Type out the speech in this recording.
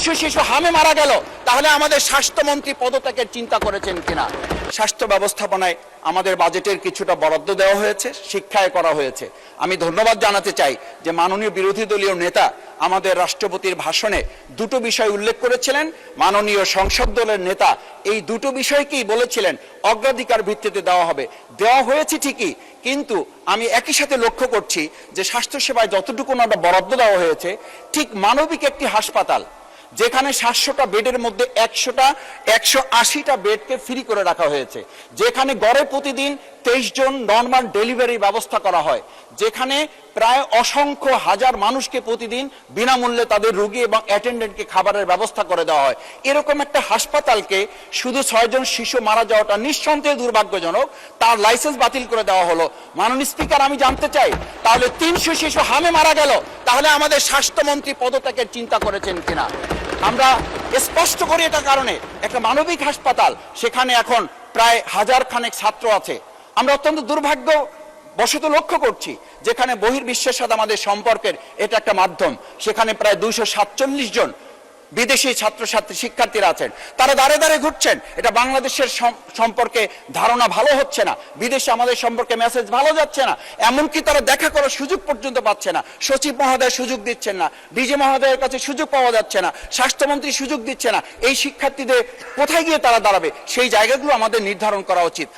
300 শিশু হামে মারা গেল, তাহলে আমাদের স্বাস্থ্যমন্ত্রী পদত্যাগের চিন্তা করেছেন কিনা? স্বাস্থ্য ব্যবস্থাপনায় আমাদের বাজেটের কিছুটা বরাদ্দ দেওয়া হয়েছে, শিক্ষায় করা হয়েছে। আমি ধন্যবাদ জানাতে চাই যে মাননীয় বিরোধী দলীয় নেতা আমাদের রাষ্ট্রপতির ভাষণে দুটো বিষয় উল্লেখ করেছিলেন। মাননীয় সংসদ দলের নেতা এই দুটো বিষয়কেই বলেছিলেন অগ্রাধিকার ভিত্তিতে দেওয়া হবে। দেওয়া হয়েছে ঠিকই, কিন্তু আমি একই সাথে লক্ষ্য করছি যে স্বাস্থ্যসেবায় যতটুকু না বরাদ্দ দেওয়া হয়েছে, ঠিক মানবিক একটি হাসপাতাল যেখানে 700টা বেডের মধ্যে 180টা বেডকে ফ্রি করে রাখা হয়েছে, যেখানে গড়ে প্রতিদিন 23 জন নর্মাল ডেলিভারি ব্যবস্থা করা হয়, যেখানে প্রায় অসংখ্য হাজার মানুষকে প্রতিদিন বিনামূল্যে তাদের রোগী এবং অ্যাটেন্ডেন্টকে খাবারের ব্যবস্থা করে দেওয়া হয়, এরকম একটা হাসপাতালকে শুধু 6 জন শিশু মারা যাওয়াটা নিঃসন্দেহে দুর্ভাগ্যজনক। তার লাইসেন্স বাতিল করে দেওয়া হলো। মাননীয় স্পিকার, আমি জানতে চাই তাহলে 300 শিশু হামে মারা গেল, তাহলে আমাদের স্বাস্থ্যমন্ত্রী পদত্যাগের চিন্তা করেছেন কিনা? আমরা স্পষ্ট করি এটা কারণে একটা মানবিক হাসপাতাল, সেখানে এখন প্রায় 1000 খানেক ছাত্র আছে। আমরা অত্যন্ত দুর্ভাগ্য বশত লক্ষ্য করছি যেখানে বহির্বিশ্বের সাথে আমাদের সম্পর্কের এটা একটা মাধ্যম, সেখানে প্রায় 247 জন বিদেশি ছাত্রছাত্রী শিক্ষার্থীরা আছেন, তারা দাঁড়ে দাঁড়ে ঘুরছেন। এটা বাংলাদেশের সম্পর্কে ধারণা ভালো হচ্ছে না, বিদেশে আমাদের সম্পর্কে মেসেজ ভালো যাচ্ছে না, এমনকি তারা দেখা করার সুযোগ পর্যন্ত পাচ্ছে না। সচিব মহোদয় সুযোগ দিচ্ছেন না, ডিজি মহোদয়ের কাছে সুযোগ পাওয়া যাচ্ছে না, স্বাস্থ্যমন্ত্রী সুযোগ দিচ্ছে না। এই শিক্ষার্থীদের কোথায় গিয়ে তারা দাঁড়াবে, সেই জায়গাগুলো আমাদের নির্ধারণ করা উচিত।